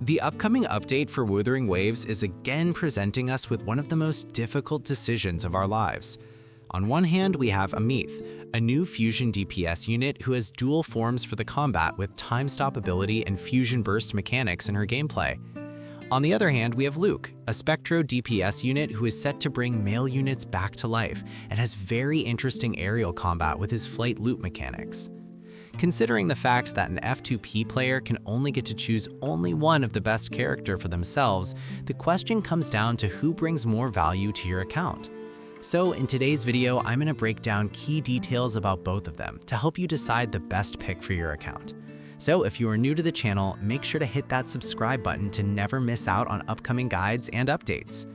The upcoming update for Wuthering Waves is again presenting us with one of the most difficult decisions of our lives. On one hand, we have Aemeath, a new Fusion DPS unit who has dual forms for the combat with time stop ability and fusion burst mechanics in her gameplay. On the other hand, we have Luuk, a Spectro DPS unit who is set to bring male units back to life and has very interesting aerial combat with his flight loop mechanics. Considering the fact that an F2P player can only get to choose only one of the best character for themselves, the question comes down to who brings more value to your account. So in today's video, I'm going to break down key details about both of them to help you decide the best pick for your account. So if you are new to the channel, make sure to hit that subscribe button to never miss out on upcoming guides and updates.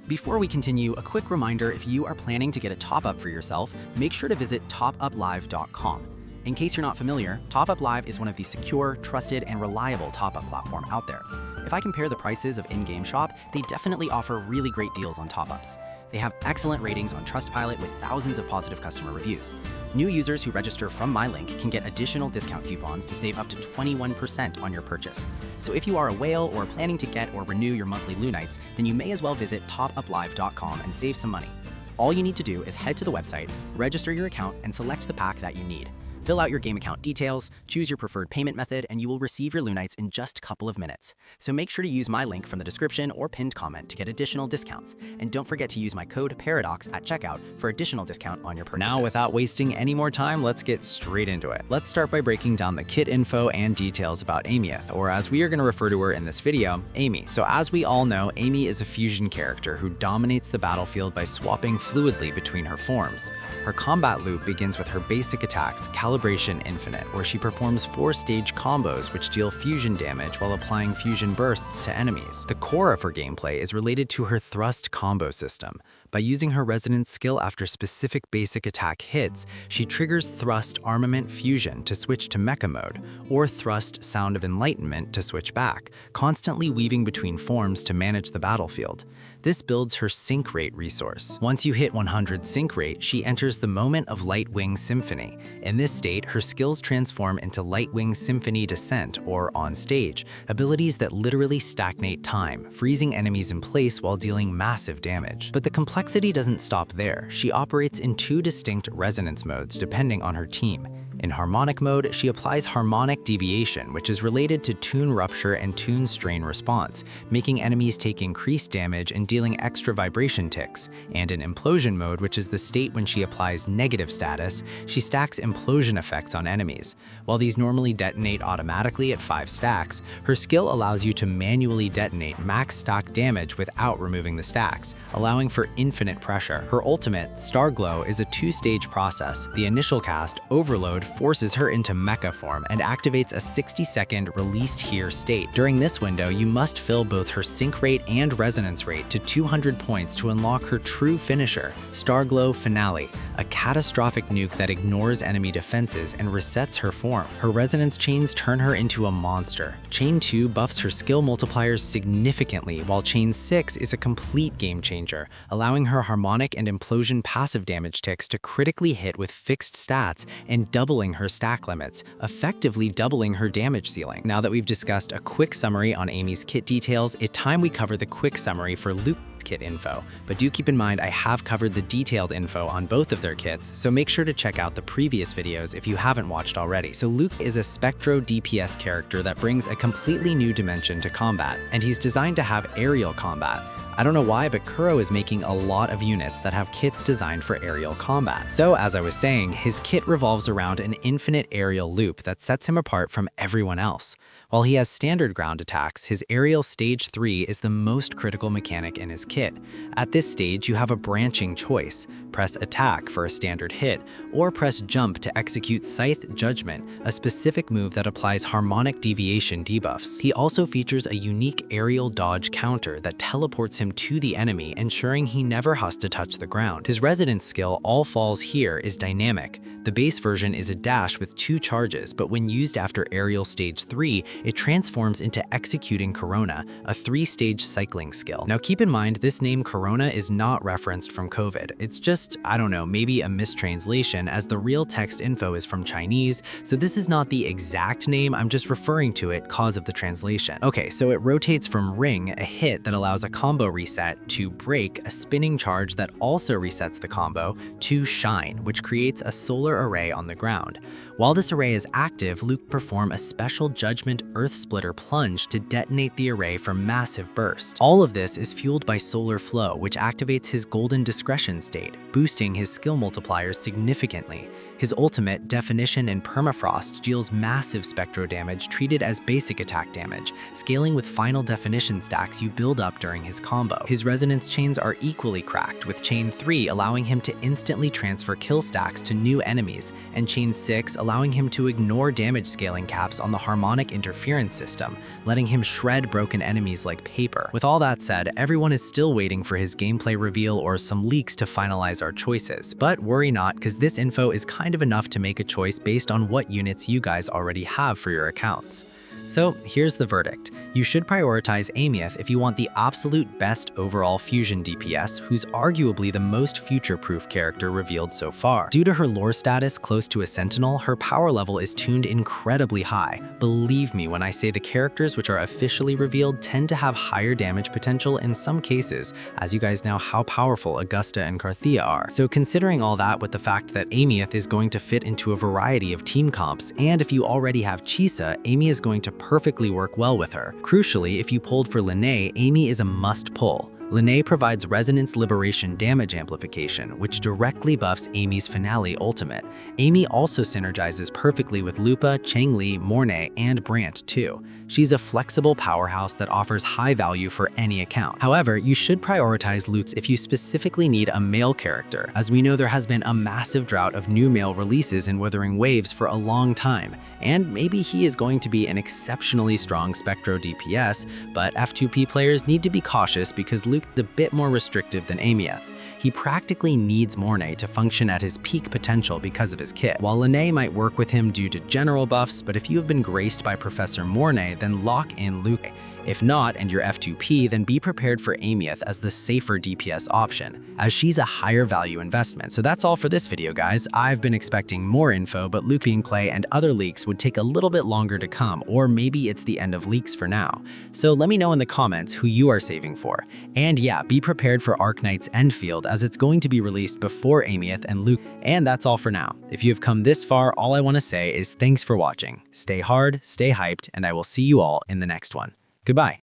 Before we continue, a quick reminder, if you are planning to get a top-up for yourself, make sure to visit topuplive.com. In case you're not familiar, TopUp Live is one of the secure, trusted, and reliable top-up platform out there. If I compare the prices of in-game shop, they definitely offer really great deals on top-ups. They have excellent ratings on Trustpilot with thousands of positive customer reviews. New users who register from my link can get additional discount coupons to save up to 21% on your purchase. So if you are a whale or planning to get or renew your monthly Lunites, then you may as well visit topuplive.com and save some money. All you need to do is head to the website, register your account, and select the pack that you need. Fill out your game account details, choose your preferred payment method, and you will receive your Lunites in just a couple of minutes. So make sure to use my link from the description or pinned comment to get additional discounts. And don't forget to use my code PARADOX at checkout for additional discount on your purchases. Now, without wasting any more time, let's get straight into it. Let's start by breaking down the kit info and details about Aemeath, or as we are going to refer to her in this video, Amy. So as we all know, Amy is a fusion character who dominates the battlefield by swapping fluidly between her forms. Her combat loop begins with her basic attacks, Calibration Infinite, where she performs 4-stage combos which deal fusion damage while applying fusion bursts to enemies. The core of her gameplay is related to her thrust combo system. By using her resonance skill after specific basic attack hits, she triggers Thrust Armament Fusion to switch to Mecha mode, or Thrust Sound of Enlightenment to switch back, constantly weaving between forms to manage the battlefield. This builds her sync rate resource. Once you hit 100 sync rate, she enters the moment of Lightwing Symphony. In this state, her skills transform into Lightwing Symphony Descent, or On Stage, abilities that literally stagnate time, freezing enemies in place while dealing massive damage. But the complexity doesn't stop there. She operates in 2 distinct resonance modes depending on her team. In Harmonic mode, she applies Harmonic Deviation, which is related to Tune Rupture and Tune Strain response, making enemies take increased damage and dealing extra vibration ticks. And in Implosion mode, which is the state when she applies Negative status, she stacks implosion effects on enemies. While these normally detonate automatically at 5 stacks, her skill allows you to manually detonate max stack damage without removing the stacks, allowing for infinite pressure. Her ultimate, Starglow, is a 2-stage process. The initial cast, Overload, forces her into mecha form and activates a 60-second released here state. During this window, you must fill both her sync rate and resonance rate to 200 points to unlock her true finisher, Starglow Finale, a catastrophic nuke that ignores enemy defenses and resets her form. Her resonance chains turn her into a monster. Chain 2 buffs her skill multipliers significantly, while Chain 6 is a complete game changer, allowing her harmonic and implosion passive damage ticks to critically hit with fixed stats and doubling her stack limits, effectively doubling her damage ceiling. Now that we've discussed a quick summary on Aemeath's kit details, it's time we cover the quick summary for Luuk kit info. But do keep in mind I have covered the detailed info on both of their kits, so make sure to check out the previous videos if you haven't watched already. So Luuk is a Spectro DPS character that brings a completely new dimension to combat, and he's designed to have aerial combat. I don't know why, but Kuro is making a lot of units that have kits designed for aerial combat. So as I was saying, his kit revolves around an infinite aerial loop that sets him apart from everyone else. While he has standard ground attacks, his aerial stage 3 is the most critical mechanic in his kit. At this stage, you have a branching choice. Press attack for a standard hit, or press jump to execute Scythe Judgment, a specific move that applies harmonic deviation debuffs. He also features a unique aerial dodge counter that teleports him to the enemy, ensuring he never has to touch the ground. His resonance skill, All Falls Here, is dynamic. The base version is a dash with 2 charges, but when used after aerial stage 3, it transforms into Executing Corona, a 3-stage cycling skill. Now keep in mind, this name Corona is not referenced from COVID. It's just, I don't know, maybe a mistranslation, as the real text info is from Chinese, so this is not the exact name, I'm just referring to it cause of the translation. Okay, so it rotates from Ring, a hit that allows a combo reset, to Break, a spinning charge that also resets the combo, to Shine, which creates a solar array on the ground. While this array is active, Luuk performs a special Judgment Earth Splitter plunge to detonate the array for massive burst. All of this is fueled by Solar Flow, which activates his Golden Discretion state, boosting his skill multipliers significantly. His ultimate, Definition and Permafrost, deals massive Spectro damage treated as basic attack damage, scaling with final Definition stacks you build up during his combo. His resonance chains are equally cracked, with Chain 3 allowing him to instantly transfer kill stacks to new enemies, and Chain 6 allowing him to ignore damage scaling caps on the harmonic interference system, letting him shred broken enemies like paper. With all that said, everyone is still waiting for his gameplay reveal or some leaks to finalize our choices. But worry not, because this info is kind of enough to make a choice based on what units you guys already have for your accounts. So here's the verdict. You should prioritize Aemeath if you want the absolute best overall Fusion DPS, who's arguably the most future-proof character revealed so far. Due to her lore status close to a Sentinel, her power level is tuned incredibly high. Believe me when I say the characters which are officially revealed tend to have higher damage potential in some cases, as you guys know how powerful Augusta and Carthea are. So considering all that, with the fact that Aemeath is going to fit into a variety of team comps, and if you already have Chisa, Amy is going to perfectly work well with her. Crucially, if you pulled for Linné, Amy is a must-pull. Linné provides Resonance Liberation damage amplification, which directly buffs Amy's Finale ultimate. Amy also synergizes perfectly with Lupa, Changli, Mornay, and Brant too. She's a flexible powerhouse that offers high value for any account. However, you should prioritize Luuk if you specifically need a male character, as we know there has been a massive drought of new male releases in Wuthering Waves for a long time, and maybe he is going to be an exceptionally strong Spectro DPS, but F2P players need to be cautious because Luuk is a bit more restrictive than Aemeath. He practically needs Mornay to function at his peak potential because of his kit, while Linné might work with him due to general buffs, but if you have been graced by Professor Mornay, then lock in Luuk. If not, and you're F2P, then be prepared for Aemeath as the safer DPS option, as she's a higher value investment. So that's all for this video, guys. I've been expecting more info, but Luuk being play and other leaks would take a little bit longer to come, or maybe it's the end of leaks for now. So let me know in the comments who you are saving for. And yeah, be prepared for Arknight's Endfield, as it's going to be released before Aemeath and Luuk. And that's all for now. If you have come this far, all I want to say is thanks for watching. Stay hard, stay hyped, and I will see you all in the next one. Goodbye.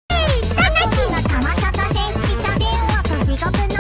魂の玉里接した電話と地獄